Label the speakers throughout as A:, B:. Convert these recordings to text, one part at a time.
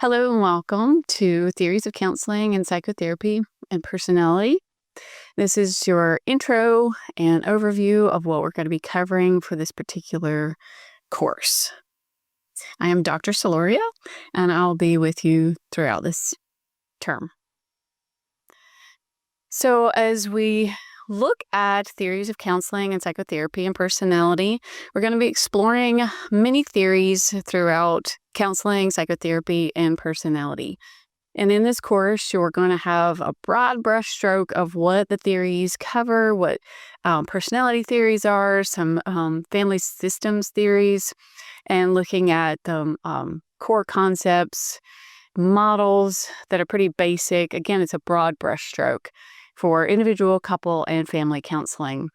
A: Hello and welcome to Theories of Counseling and Psychotherapy and Personality. This is your intro and overview of what we're going to be covering for this particular course. I am Dr. Soloria, and I'll be with you throughout this term. So as we look at theories of counseling and psychotherapy and personality, we're going to be exploring many theories throughout counseling, psychotherapy, and personality. And in this course, you're going to have a broad brushstroke of what the theories cover, what personality theories are, some family systems theories, and looking at the core concepts, models that are pretty basic. Again, it's a broad brushstroke for individual, couple, and family counseling.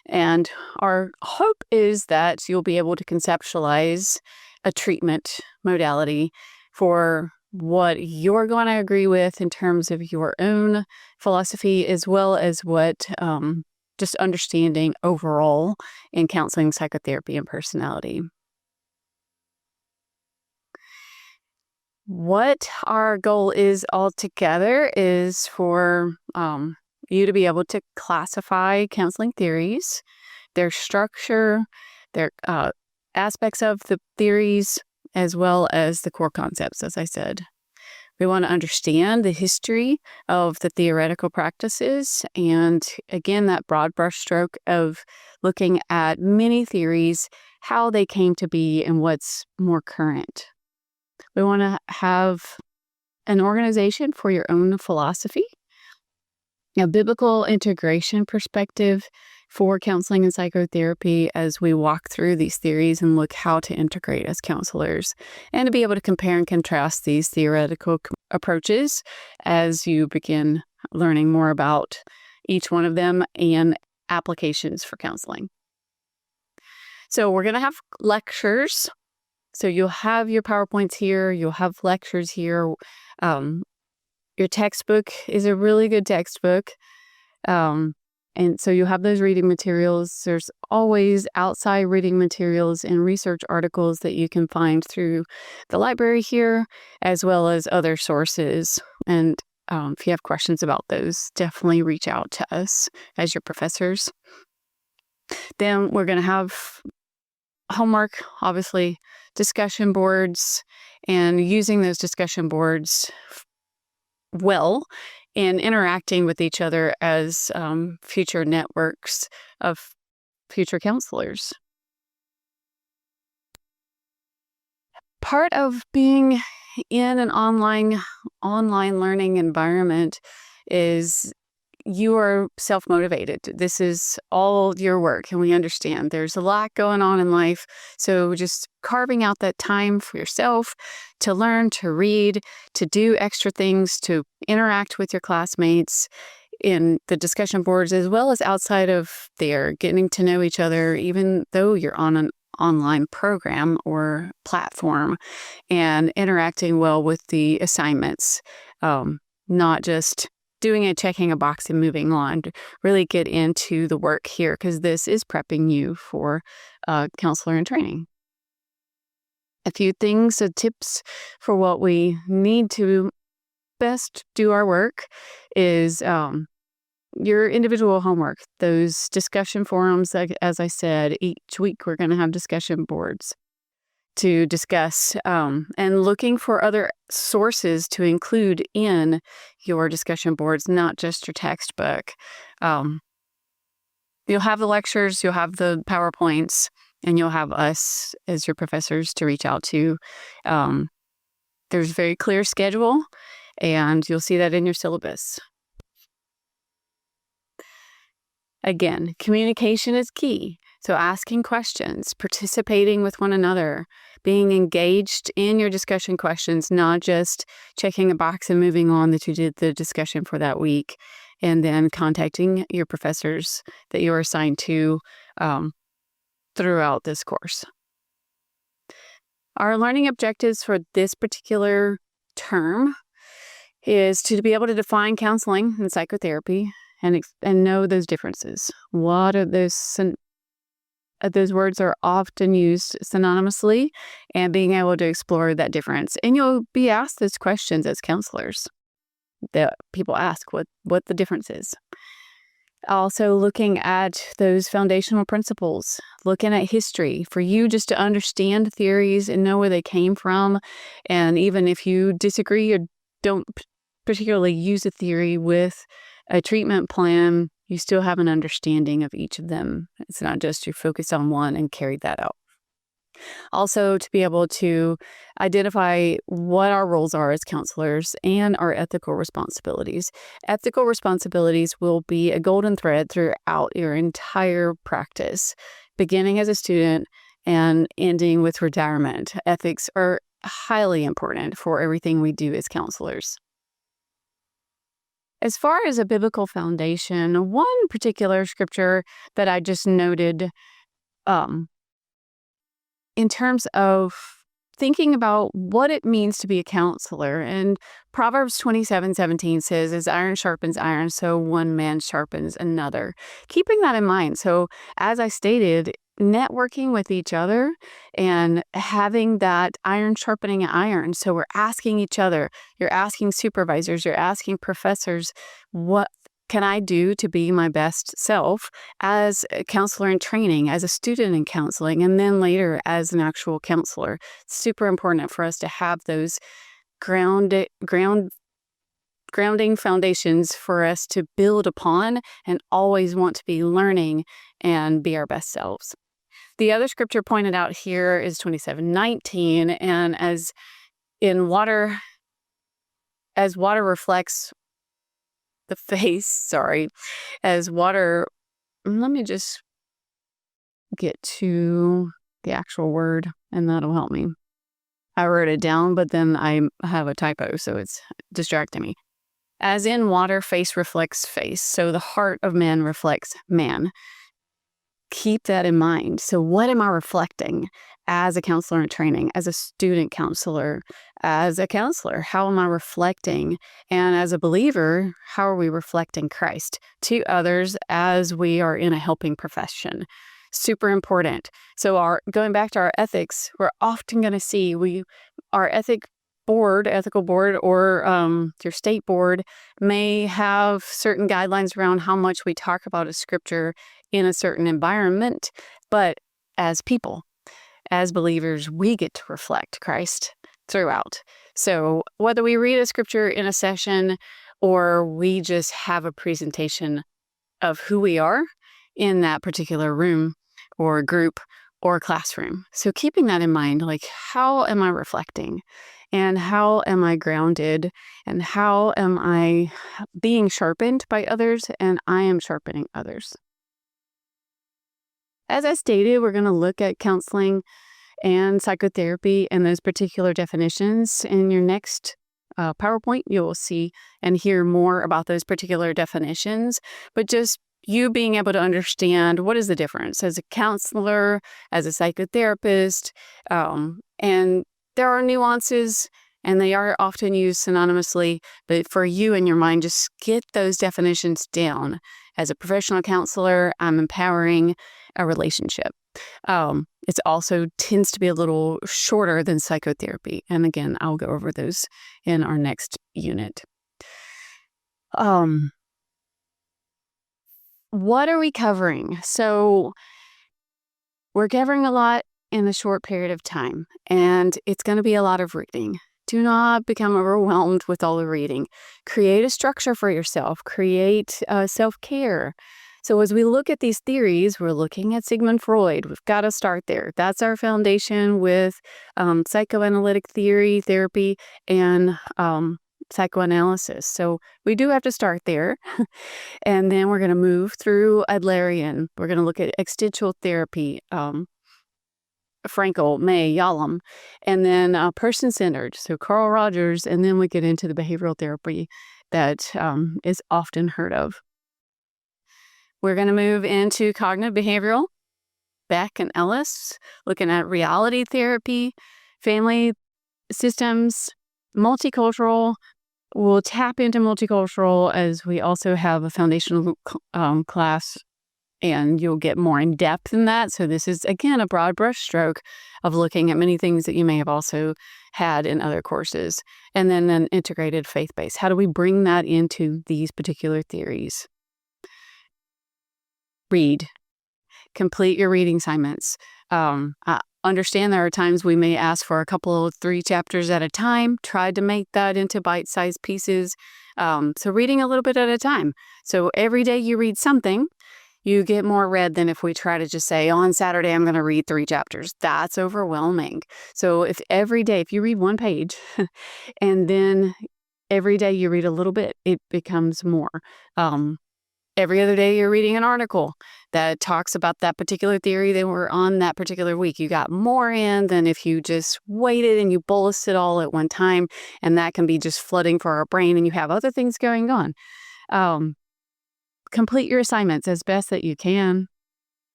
A: And our hope is that you'll be able to conceptualize a treatment modality for what you're going to agree with in terms of your own philosophy, as well as what just understanding overall in counseling, psychotherapy, and personality. What our goal is altogether is for you to be able to classify counseling theories, their structure, their aspects of the theories, as well as the core concepts, as I said. We want to understand the history of the theoretical practices, and again, that broad brushstroke of looking at many theories, how they came to be, and what's more current. We want to have an organization for your own philosophy, a biblical integration perspective for counseling and psychotherapy as we walk through these theories and look how to integrate as counselors, and to be able to compare and contrast these theoretical approaches as you begin learning more about each one of them and applications for counseling. So we're going to have lectures. So you'll have your PowerPoints here, you'll have lectures here. Your textbook is a really good textbook. And so you'll have those reading materials. There's always outside reading materials and research articles that you can find through the library here, as well as other sources. And if you have questions about those, definitely reach out to us as your professors. Then we're going to have homework, obviously, discussion boards, and using those discussion boards well in interacting with each other as future networks of future counselors. Part of being in an online learning environment is you are self-motivated. This is all your work, and we understand there's a lot going on in life. So just carving out that time for yourself to learn, to read, to do extra things, to interact with your classmates in the discussion boards, as well as outside of there, getting to know each other, even though you're on an online program or platform, and interacting well with the assignments, not just doing it, checking a box and moving on. To really get into the work here, because this is prepping you for counselor in training. A few things, tips for what we need to best do our work is your individual homework. Those discussion forums, like, as I said, each week we're going to have discussion boards to discuss, and looking for other sources to include in your discussion boards, not just your textbook. You'll have the lectures, you'll have the PowerPoints, and you'll have us as your professors to reach out to. There's a very clear schedule, and you'll see that in your syllabus. Again, communication is key. So asking questions, participating with one another, being engaged in your discussion questions, not just checking a box and moving on that you did the discussion for that week, and then contacting your professors that you're assigned to throughout this course. Our learning objectives for this particular term is to be able to define counseling and psychotherapy and know those differences. What are those those words are often used synonymously, and being able to explore that difference. And you'll be asked those questions as counselors that people ask what the difference is. Also looking at those foundational principles, looking at history for you just to understand theories and know where they came from. And even if you disagree or don't particularly use a theory with a treatment plan, you still have an understanding of each of them. It's not just you focus on one and carry that out. Also, to be able to identify what our roles are as counselors and our ethical responsibilities. Ethical responsibilities will be a golden thread throughout your entire practice, beginning as a student and ending with retirement. Ethics are highly important for everything we do as counselors. As far as a biblical foundation, one particular scripture that I just noted, in terms of thinking about what it means to be a counselor. And Proverbs 27:17 says, as iron sharpens iron, so one man sharpens another. Keeping that in mind. So as I stated, networking with each other and having that iron sharpening iron. So we're asking each other, you're asking supervisors, you're asking professors, what can I do to be my best self as a counselor in training, as a student in counseling, and then later as an actual counselor? It's super important for us to have those grounding foundations for us to build upon and always want to be learning and be our best selves. The other scripture pointed out here is 27:19, and as water reflects the face, as water, let me just get to the actual word and that'll help me. I wrote it down, but then I have a typo, so it's distracting me. As in water, face reflects face, so the heart of man reflects man. Keep that in mind. So what am I reflecting as a counselor in training, as a student counselor, as a counselor? How am I reflecting? And as a believer, how are we reflecting Christ to others as we are in a helping profession? Super important. So going back to our ethics, we're often going to see our ethical board, or your state board may have certain guidelines around how much we talk about a scripture in a certain environment, but as people, as believers, we get to reflect Christ throughout. So whether we read a scripture in a session or we just have a presentation of who we are in that particular room or group or classroom. So keeping that in mind, like, how am I reflecting? And how am I grounded? And how am I being sharpened by others? And I am sharpening others. As I stated, we're going to look at counseling and psychotherapy and those particular definitions. In your next PowerPoint, you will see and hear more about those particular definitions. But just you being able to understand what is the difference as a counselor, as a psychotherapist, and there are nuances and they are often used synonymously, but for you in your mind, just get those definitions down. As a professional counselor, I'm empowering a relationship. It also tends to be a little shorter than psychotherapy. And again, I'll go over those in our next unit. What are we covering? So we're covering a lot in a short period of time, and it's going to be a lot of reading. Do not become overwhelmed with all the reading. Create a structure for yourself. Create self-care. So as we look at these theories, we're looking at Sigmund Freud. We've got to start there. That's our foundation with psychoanalytic therapy, and psychoanalysis. So we do have to start there. And then we're going to move through Adlerian. We're going to look at existential therapy, Frankl, May, Yalom, and then person-centered, so Carl Rogers, and then we get into the behavioral therapy that is often heard of. We're going to move into cognitive behavioral, Beck and Ellis, looking at reality therapy, family systems, multicultural. We'll tap into multicultural as we also have a foundational class and you'll get more in depth in that. So this is, again, a broad brush stroke of looking at many things that you may have also had in other courses. And then an integrated faith-based. How do we bring that into these particular theories? Read. Complete your reading assignments. I understand there are times we may ask for a couple of 3 chapters at a time. Try to make that into bite-sized pieces. So reading a little bit at a time. So every day you read something, you get more read than if we try to just say, on Saturday, I'm going to read 3 chapters. That's overwhelming. So if every day, if you read 1 page and then every day you read a little bit, it becomes more. Every other day you're reading an article that talks about that particular theory that were on that particular week. You got more in than if you just waited and you bolused it all at one time. And that can be just flooding for our brain and you have other things going on. Complete your assignments as best that you can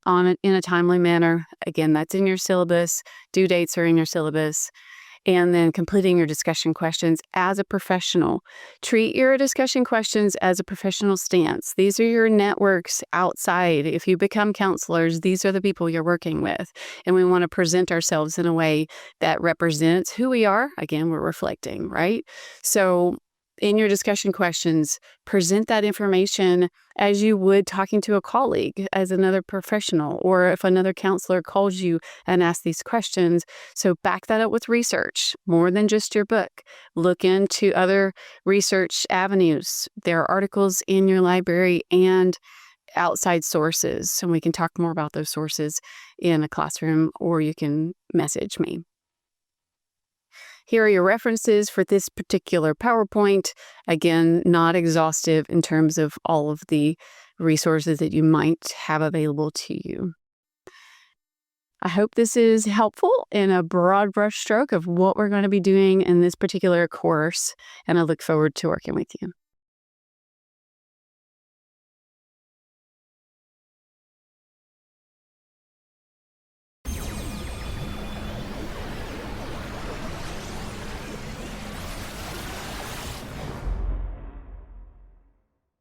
A: in a timely manner. Again, that's in your syllabus. Due dates are in your syllabus. And then completing your discussion questions as a professional. Treat your discussion questions as a professional stance. These are your networks outside. If you become counselors, these are the people you're working with. And we want to present ourselves in a way that represents who we are. Again, we're reflecting, right? So in your discussion questions, present that information as you would talking to a colleague, as another professional, or if another counselor calls you and asks these questions. So back that up with research, more than just your book. Look into other research avenues. There are articles in your library and outside sources, and we can talk more about those sources in a classroom, or you can message me. Here are your references for this particular PowerPoint. Again, not exhaustive in terms of all of the resources that you might have available to you. I hope this is helpful in a broad brush stroke of what we're going to be doing in this particular course, and I look forward to working with you.